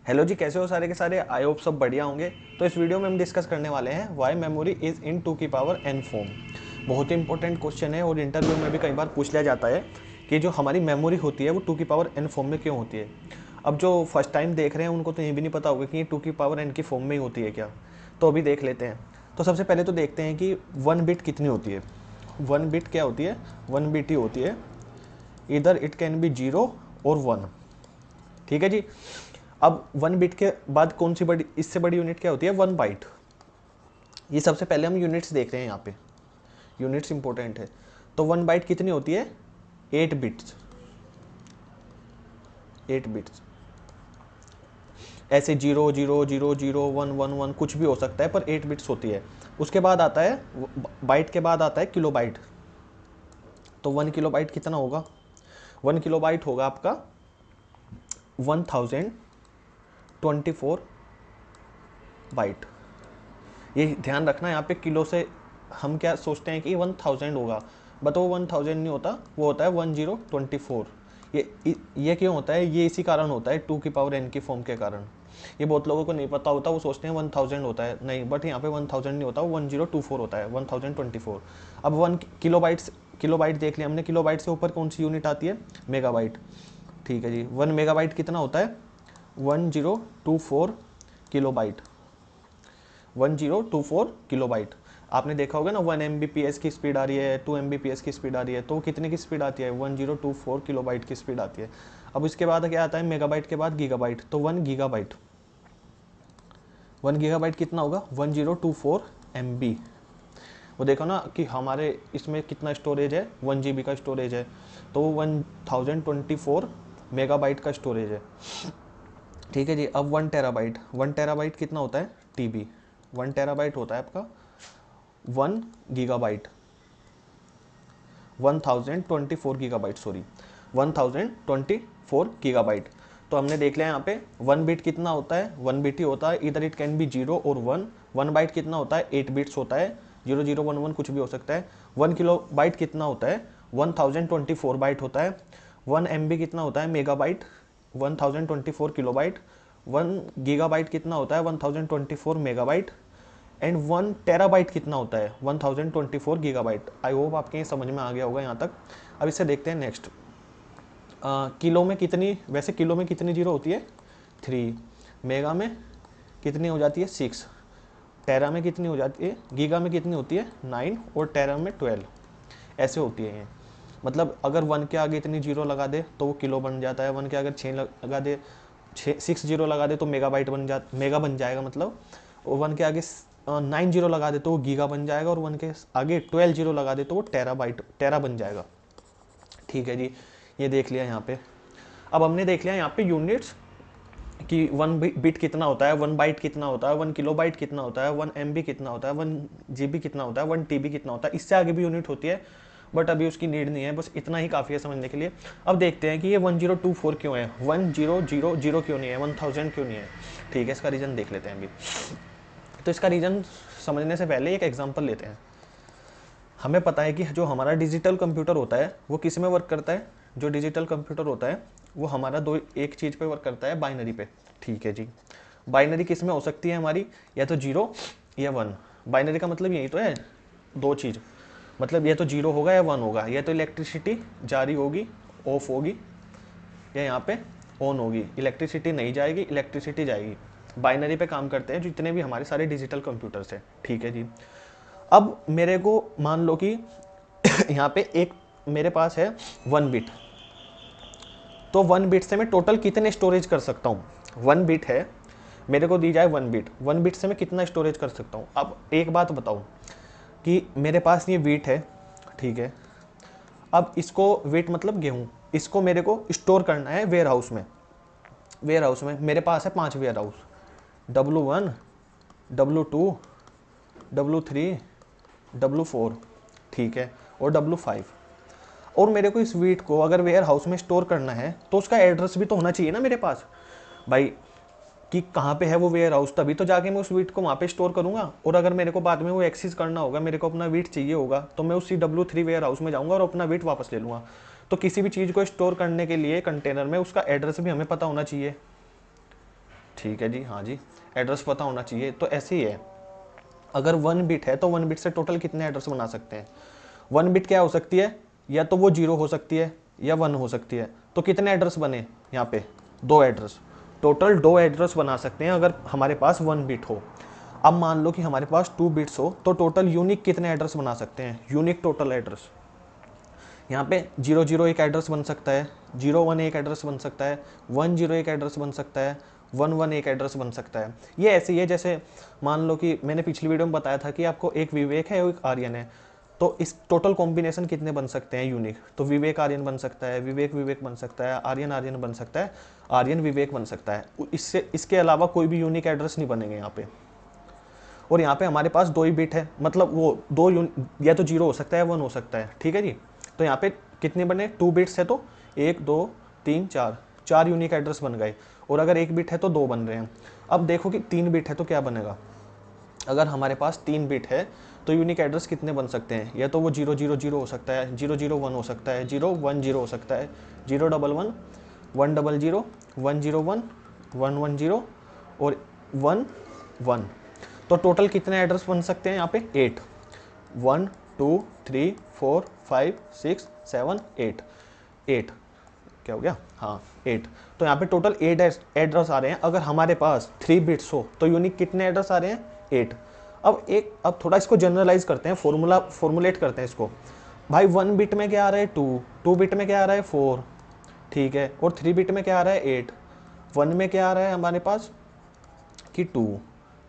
Hello जी, कैसे हो सारे के सारे। आई होप सब बढ़िया होंगे। तो इस वीडियो में हम डिस्कस करने वाले हैं वाई मेमोरी इज़ इन 2 की पावर n फॉर्म। बहुत ही इंपॉर्टेंट क्वेश्चन है और इंटरव्यू में भी कई बार पूछ लिया जाता है कि जो हमारी मेमोरी होती है वो 2 की पावर n फॉर्म में क्यों होती है। अब जो फर्स्ट टाइम देख रहे हैं उनको तो ये भी नहीं पता होगा कि ये 2 की पावर n की फॉर्म में ही होती है क्या। तो अभी देख लेते हैं। तो सबसे पहले तो देखते हैं कि 1 बिट कितनी होती है। 1 बिट क्या होती है? 1 बिट ही होती है। इधर इट कैन बी 0 और 1। ठीक है जी। अब 1 बिट के बाद कौन सी बड़ी, इससे बड़ी यूनिट क्या होती है? 1 बाइट। ये सबसे पहले हम यूनिट्स देख रहे हैं यहाँ पे। यूनिट्स इंपॉर्टेंट है। तो 1 बाइट कितनी होती है? 8 बिट्स। 8 बिट्स। ऐसे 0 0 0 0 1 1 1 कुछ भी हो सकता है, पर 8 बिट्स होती है। उसके बाद आता है बाइट के बाद आता है किलो बाइट। तो 1 किलो बाइट कितना होगा? 1 किलो बाइट होगा आपका 1024 बाइट। ये ध्यान रखना, यहाँ पे किलो से हम क्या सोचते हैं कि 1000 होगा, बट वो 1000 नहीं होता, वो होता है 1024। ये क्यों होता है? ये इसी कारण होता है 2 की पावर n की फॉर्म के कारण। ये बहुत लोगों को नहीं पता होता, वो सोचते हैं 1000 होता है, नहीं, बट यहाँ पे 1000 नहीं होता, वो 1024 होता है, 1024। अब 1 किलो बाइट देख लिया हमने। किलो बाइट से ऊपर कौन सी यूनिट आती है? मेगाबाइट। ठीक है जी। 1 मेगाबाइट कितना होता है? 1024 किलो बाइट। 1024 किलोबाइट। आपने देखा होगा ना, 1 Mbps की स्पीड आ रही है, 2 Mbps की स्पीड आ रही है, तो कितने की स्पीड आती है? 1024 किलोबाइट की स्पीड आती है। अब इसके बाद क्या आता है? मेगाबाइट के बाद गीगाबाइट। तो 1 गीगाबाइट। 1 गीगाबाइट कितना होगा? 1024 MB। वो देखो ना कि हमारे इसमें कितना स्टोरेज है? 1 GB का स्टोरेज है, तो वो 1024 मेगाबाइट का स्टोरेज है। ठीक है जी। अब 1 टेराबाइट। 1 टेराबाइट कितना होता है? TB। 1 टेराबाइट होता है आपका 1 गीगाबाइट। 1024 gigabyte, sorry, 1024 gigabyte. तो हमने देख लिया यहाँ पे 1 बिट कितना होता है? 1 बिट ही होता है। इधर इट कैन बी 0 और 1। 1 बाइट कितना होता है? 8 बिट्स होता है। 0011 कुछ भी हो सकता है। 1 किलो बाइट कितना होता है? 1024 बाइट होता है। 1 MB कितना होता है? मेगाबाइट। 1024 किलोबाइट। 1 गीगाबाइट कितना होता है? 1024 मेगाबाइट। एंड 1 टेराबाइट कितना होता है? 1024 गीगाबाइट। आई होप आपके ये समझ में आ गया होगा यहाँ तक। अब इससे देखते हैं नेक्स्ट। किलो में कितनी, वैसे किलो में कितनी जीरो होती है? 3। मेगा में कितनी हो जाती है? 6। टेरा में कितनी हो जाती है? गीगा में कितनी होती है? 9। और टेरा में 12। ऐसे होती है ये। मतलब अगर 1 के आगे इतनी जीरो लगा दे तो वो किलो बन जाता है। 1 के अगर 6 लगा दे, 6 जीरो लगा दे तो मेगाबाइट मेगा बन जाएगा मतलब। और 1 के आगे 9 जीरो लगा दे तो वो गीगा बन जाएगा, और 1 के आगे 12 जीरो लगा दे तो वो टेरा बन जाएगा। ठीक है जी। ये देख लिया यहाँ पे। अब हमने देख लिया यहाँ पे यूनिट्स कि 1 बिट कितना होता है, 1 बाइट कितना होता है, 1 किलो बाइट कितना होता है, 1 MB कितना होता है, 1 GB कितना होता है, 1 TB कितना होता है। इससे आगे भी यूनिट होती है, बट अभी उसकी नीड नहीं है, बस इतना ही काफ़ी है समझने के लिए। अब देखते हैं कि ये 1024 क्यों है, 1000 क्यों नहीं है, 1000 क्यों नहीं है। ठीक है, इसका रीज़न देख लेते हैं अभी। तो इसका रीज़न समझने से पहले एक एग्जांपल लेते हैं। हमें पता है कि जो हमारा डिजिटल कंप्यूटर होता है वो किस में वर्क करता है? जो डिजिटल कंप्यूटर होता है वो हमारा एक चीज़ पे वर्क करता है, बाइनरी पे। ठीक है जी। बाइनरी किस में हो सकती है हमारी? या तो 0 या 1। बाइनरी का मतलब यही तो है, दो चीज़। मतलब या तो 0 होगा या 1 होगा। या तो इलेक्ट्रिसिटी जारी होगी, ऑफ होगी, या यहाँ पे ऑन होगी। इलेक्ट्रिसिटी नहीं जाएगी, इलेक्ट्रिसिटी जाएगी। बाइनरी पे काम करते हैं जितने भी हमारे सारे डिजिटल कंप्यूटर्स हैं। ठीक है जी। अब मेरे को मान लो कि यहाँ पे एक मेरे पास है 1 बिट। तो 1 बिट से मैं टोटल कितने स्टोरेज कर सकता हूँ? 1 बिट है, मेरे को दी जाए 1 बिट। 1 बिट से मैं कितना स्टोरेज कर सकता हूँ? अब एक बात बताऊँ कि मेरे पास ये वीट है, ठीक है। अब इसको, वीट मतलब गेहूँ, इसको मेरे को स्टोर करना है वेयर हाउस में। वेयर हाउस में मेरे पास है 5 ware house, W1, W2, W3, W4, ठीक है, और W5। और मेरे को इस वीट को अगर वेयर हाउस में स्टोर करना है तो उसका एड्रेस भी तो होना चाहिए ना मेरे पास भाई, कि कहाँ पे है वो वेयर हाउस, तभी तो जाके मैं उस वीट को वहाँ पे स्टोर करूँगा। और अगर मेरे को बाद में वो एक्सेस करना होगा, मेरे को अपना वीट चाहिए होगा, तो मैं उसी W3 वेयर हाउस में जाऊँगा और अपना वीट वापस ले लूँगा। तो किसी भी चीज़ को स्टोर करने के लिए कंटेनर में उसका एड्रेस भी हमें पता होना चाहिए। ठीक है जी, हाँ जी, एड्रेस पता होना चाहिए। तो ऐसे ही है, अगर 1 बिट है तो 1 बिट से टोटल कितने एड्रेस बना सकते हैं? 1 बिट क्या हो सकती है, या तो वो 0 हो सकती है या 1 हो सकती है। तो कितने एड्रेस बने यहाँ पे? 2 एड्रेस, टोटल 2 एड्रेस बना सकते हैं अगर हमारे पास 1 बिट हो। अब मान लो कि हमारे पास 2 बिट्स हो, तो टोटल यूनिक कितने एड्रेस बना सकते हैं? यूनिक टोटल एड्रेस यहाँ पे 00 एक एड्रेस बन सकता है, 01 एक एड्रेस बन सकता है, 10 एक एड्रेस बन सकता है, 11 एक एड्रेस बन सकता है। ये ऐसे ही है जैसे मान लो कि मैंने पिछली वीडियो में बताया था कि आपको एक विवेक है और एक आर्यन है, तो इस टोटल कॉम्बिनेशन कितने बन सकते हैं यूनिक? तो विवेक आर्यन बन सकता है, विवेक विवेक बन सकता है, आर्यन आर्यन बन सकता है, आर्यन विवेक बन सकता है। इससे इसके अलावा कोई भी यूनिक एड्रेस नहीं बनेंगे यहाँ पे। और यहाँ पे हमारे पास 2 ही बिट है, मतलब वो दो या तो 0 हो सकता है, 1 हो सकता है, ठीक है जी। तो यहाँ पे कितने बने? 2 बिट्स है तो 1 2 3 4, 4 यूनिक एड्रेस बन गए। और अगर 1 बिट है तो 2 बन रहे हैं। अब देखो कि 3 बिट है तो क्या बनेगा? अगर हमारे पास 3 बिट है तो यूनिक एड्रेस कितने बन सकते हैं? या तो वो 000 हो सकता है, 001 हो सकता है, 010 हो सकता है, 011 100 101 110 और 11। तो टोटल कितने एड्रेस बन सकते हैं यहाँ पे? 8। 1 2 3 4 5 6 7 8 8 क्या हो गया? हाँ 8। तो यहाँ पे टोटल 8 एड्रेस आ रहे हैं। अगर हमारे पास 3 बिट्स हो तो यूनिक कितने एड्रेस आ रहे हैं? 8। अब थोड़ा इसको जनरलाइज करते हैं, फॉर्मुलेट करते हैं इसको। भाई 1 बिट में क्या आ रहा है? 2, 2 बिट में क्या आ रहा है? 4, ठीक है। और 3 बिट में क्या आ रहा है? 8। 1 में क्या आ रहा है हमारे पास कि 2,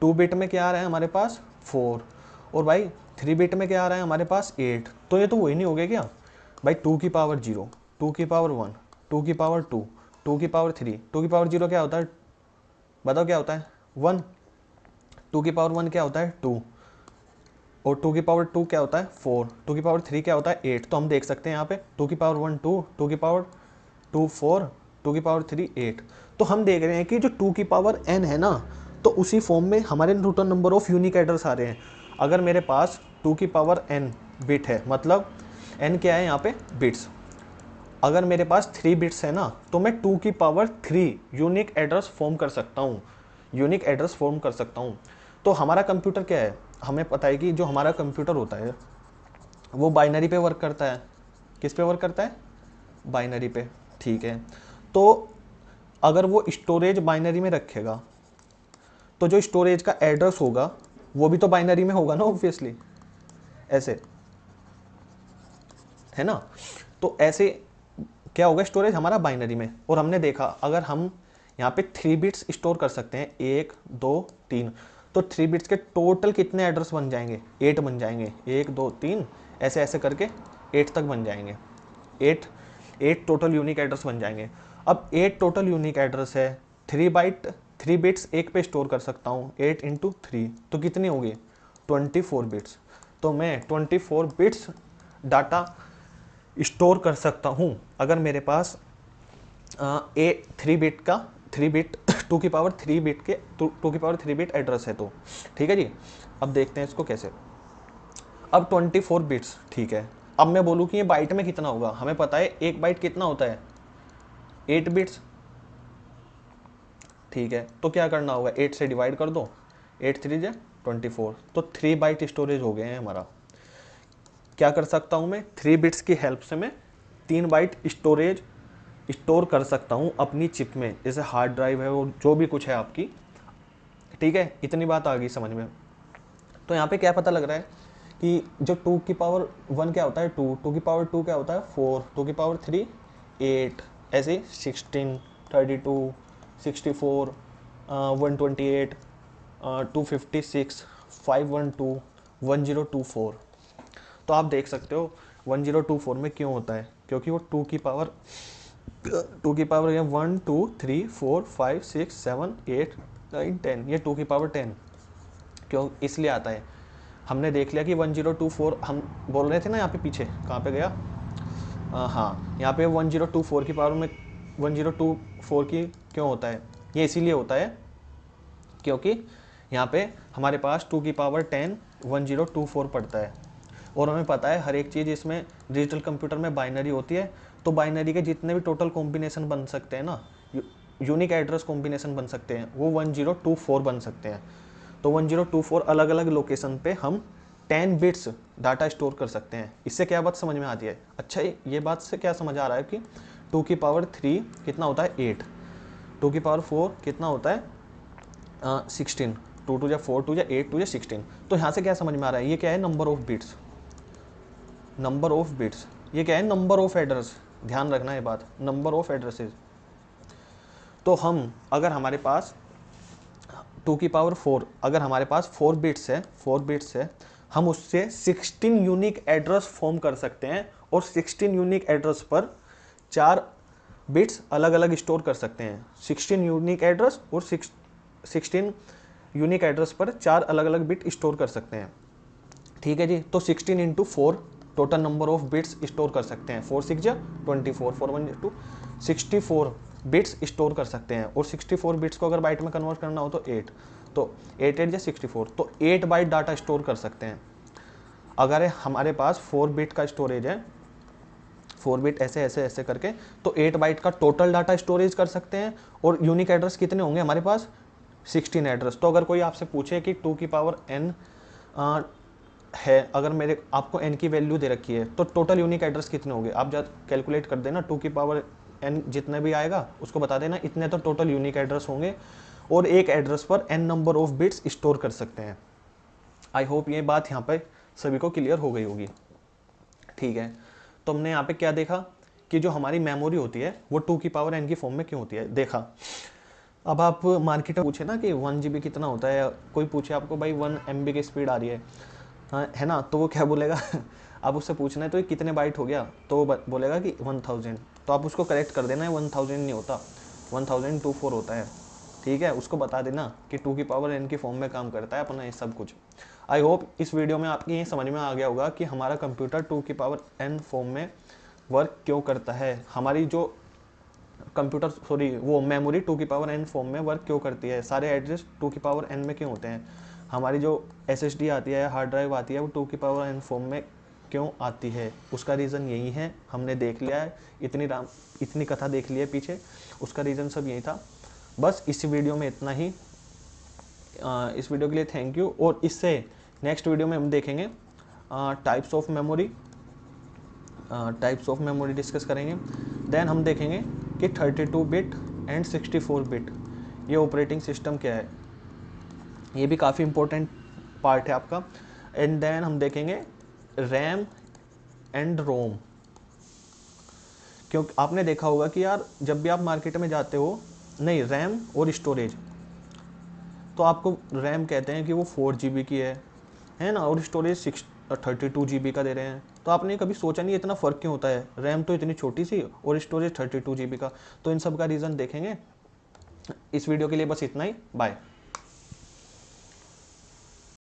2 बिट में क्या आ रहा है हमारे पास? 4। और भाई 3 बिट में क्या आ रहा है हमारे पास? 8। तो ये तो वही नहीं हो गया क्या भाई? 2 की पावर 0, 2 की पावर 1, 2 की पावर 2, 2 की पावर 3, 2 की पावर 0 क्या होता है? बताओ क्या होता है? 1। 2 की पावर 1 क्या होता है? 2। और 2 की पावर 2 क्या होता है? 4। 2 की पावर 3 क्या होता है? 8। तो हम देख सकते हैं यहाँ पे 2 की पावर 1 2, 2 की पावर 2 4, 2 की पावर 3 8। तो हम देख रहे हैं कि जो 2 की पावर n है ना, तो उसी फॉर्म में हमारे total number of unique address आ रहे हैं। अगर मेरे पास 2 की पावर n बिट है, मतलब n क्या है यहाँ पे? बिट्स। अगर मेरे पास 3 बिट्स है ना, तो मैं 2 की पावर 3 यूनिक एड्रेस फॉर्म कर सकता हूँ, यूनिक एड्रेस फॉर्म कर सकता हूँ। तो हमारा कंप्यूटर क्या है? हमें पता है कि जो हमारा कंप्यूटर होता है वो बाइनरी पे वर्क करता है। किस पे वर्क करता है? बाइनरी पे, ठीक है। तो अगर वो स्टोरेज बाइनरी में रखेगा तो जो स्टोरेज का एड्रेस होगा वो भी तो बाइनरी में होगा ना, ऑब्वियसली, ऐसे है ना। तो ऐसे क्या होगा? स्टोरेज हमारा बाइनरी में। और हमने देखा अगर हम यहाँ पे 3 बिट्स स्टोर कर सकते हैं, 1 2 3, तो 3 बिट्स के टोटल कितने एड्रेस बन जाएंगे? 8 बन जाएंगे। 1 2 3 ऐसे ऐसे करके 8 तक बन जाएंगे। 8 टोटल यूनिक एड्रेस बन जाएंगे। अब 8 टोटल यूनिक एड्रेस है, 3 बिट्स एक पे स्टोर कर सकता हूँ, 8 इंटू 3 तो कितनी होगी? 24 बिट्स। तो मैं 24 बिट्स डाटा स्टोर कर सकता हूँ अगर मेरे पास 3 बिट का 3 बिट 2 की पावर 3 बिट के 2 की पावर 3 बिट एड्रेस है तो, ठीक है जी। अब देखते हैं इसको कैसे। अब 24 बिट्स, ठीक है। अब मैं बोलूँ कि ये बाइट में कितना होगा? हमें पता है एक बाइट कितना होता है? 8 बिट्स, ठीक है। तो क्या करना होगा? 8 से डिवाइड कर दो, 8 3 जा 24, तो 3 बाइट स्टोरेज हो गए हैं हमारा। क्या कर सकता हूँ मैं? 3 बिट्स की हेल्प से मैं 3 बाइट स्टोरेज स्टोर कर सकता हूँ अपनी चिप में, जैसे हार्ड ड्राइव है वो जो भी कुछ है आपकी, ठीक है। इतनी बात आ गई समझ में। तो यहाँ पे क्या पता लग रहा है कि जो 2 की पावर 1 क्या होता है? 2, 2 की पावर 2 क्या होता है? 4, 2 की पावर 3 8, ऐसे 16 32 64 128 256 512 1024। तो आप देख सकते हो 1024 में क्यों होता है? क्योंकि वो 2 की पावर ये 1 2 3 4 5 6 7 8 9 10, ये 2 की पावर 10 क्यों इसलिए आता है? हमने देख लिया कि 1024 हम बोल रहे थे ना, यहाँ पे पीछे कहाँ पे गया? हाँ, यहाँ पे 1024 की पावर में 1024 की क्यों होता है? ये इसीलिए होता है क्योंकि यहाँ पे हमारे पास 2 की पावर 10 1024 पड़ता है। और हमें पता है हर एक चीज़ इसमें डिजिटल कंप्यूटर में बाइनरी होती है, तो बाइनरी के जितने भी टोटल कॉम्बिनेशन बन सकते हैं ना, यूनिक एड्रेस कॉम्बिनेशन बन सकते हैं वो 1024 बन सकते हैं। तो 1024 अलग अलग लोकेशन पे हम 10 बिट्स डाटा स्टोर कर सकते हैं। इससे क्या बात समझ में आती है? अच्छा, ये बात से क्या समझ आ रहा है कि 2 की पावर 3 कितना होता है 8, 2 की पावर 4 कितना होता है 16, 2 2 या 4 2 या 8 2 या 16। तो यहाँ से क्या समझ में आ रहा है? ये क्या है? Number of bits, number of bits. ये क्या है? Number of address. ध्यान रखना ये बात, नंबर ऑफ एड्रेसेस। तो हम अगर हमारे पास 2 की पावर 4 अगर हमारे पास 4 बिट्स है, 4 बिट्स है, हम उससे 16 यूनिक एड्रेस फॉर्म कर सकते हैं और 16 यूनिक एड्रेस पर 4 बिट्स अलग अलग स्टोर कर सकते हैं। 16 यूनिक एड्रेस और 16 यूनिक एड्रेस पर 4 अलग अलग बिट स्टोर कर सकते हैं। ठीक है जी। तो 16 into 4 total number of bits store कर सकते हैं। 4 6 24, 4 1 2 64 बिट्स स्टोर कर सकते हैं। और 64 बिट्स को अगर बाइट में कन्वर्ट करना हो तो 8, तो 8 8 या 64, तो 8 बाइट डाटा स्टोर कर सकते हैं। अगर हमारे पास 4 बिट का स्टोरेज है, 4 बिट ऐसे ऐसे ऐसे करके, तो 8 बाइट का टोटल डाटा स्टोरेज कर सकते हैं। और यूनिक एड्रेस कितने होंगे हमारे पास? 16 एड्रेस। तो अगर कोई आपसे पूछे कि 2 की पावर n है, अगर मेरे आपको n की वैल्यू दे रखी है, तो टोटल यूनिक एड्रेस कितने होंगे? आप जब कैलकुलेट कर देना, 2 की पावर n जितने भी आएगा उसको बता देना, इतने तो टोटल यूनिक एड्रेस होंगे और एक एड्रेस पर n number of bits store कर सकते हैं। आई होप ये बात यहाँ पर सभी को क्लियर हो गई होगी। ठीक है, तो हमने यहाँ पे क्या देखा कि जो हमारी मेमोरी होती है वो 2 की पावर n की फॉर्म में क्यों होती है, देखा। अब आप मार्केट में पूछे ना कि 1 GB कितना होता है, कोई पूछे आपको भाई 1 MB की स्पीड आ रही है, हाँ है ना, तो वो क्या बोलेगा आप उससे पूछना है तो ये कितने बाइट हो गया, तो वो बोलेगा कि 1000। तो आप उसको करेक्ट कर देना है, 1000 नहीं होता, 1024 होता है। ठीक है, उसको बता देना कि 2 की पावर n की फॉर्म में काम करता है अपना ये सब कुछ। आई होप इस वीडियो में आपकी ये समझ में आ गया होगा कि हमारा कंप्यूटर 2 की पावर n फॉर्म में वर्क क्यों करता है, हमारी जो कंप्यूटर वो मेमोरी 2 की पावर n फॉर्म में वर्क क्यों करती है, सारे एड्रेस 2 की पावर n में क्यों होते हैं, हमारी जो SSD आती है, हार्ड ड्राइव आती है, वो 2 की पावर n फॉर्म में क्यों आती है। उसका रीज़न यही है, हमने देख लिया है, इतनी कथा देख ली है पीछे, उसका रीज़न सब यही था। बस इस वीडियो में इतना ही। इस वीडियो के लिए थैंक यू। और इससे नेक्स्ट वीडियो में हम देखेंगे टाइप्स ऑफ मेमोरी डिस्कस करेंगे। देन हम देखेंगे कि 32 बिट एंड 64 बिट ये ऑपरेटिंग सिस्टम क्या है, ये भी काफ़ी इंपॉर्टेंट पार्ट है आपका। एंड देन हम देखेंगे रैम एंड रोम, क्योंकि आपने देखा होगा कि यार जब भी आप मार्केट में जाते हो, नहीं रैम और स्टोरेज, तो आपको रैम कहते हैं कि वो 4 GB की है ना, और स्टोरेज 32 GB का दे रहे हैं। तो आपने कभी सोचा नहीं इतना फ़र्क क्यों होता है, रैम तो इतनी छोटी सी और स्टोरेज 32 GB का। तो इन सब का रीज़न देखेंगे। इस वीडियो के लिए बस इतना ही, बाय।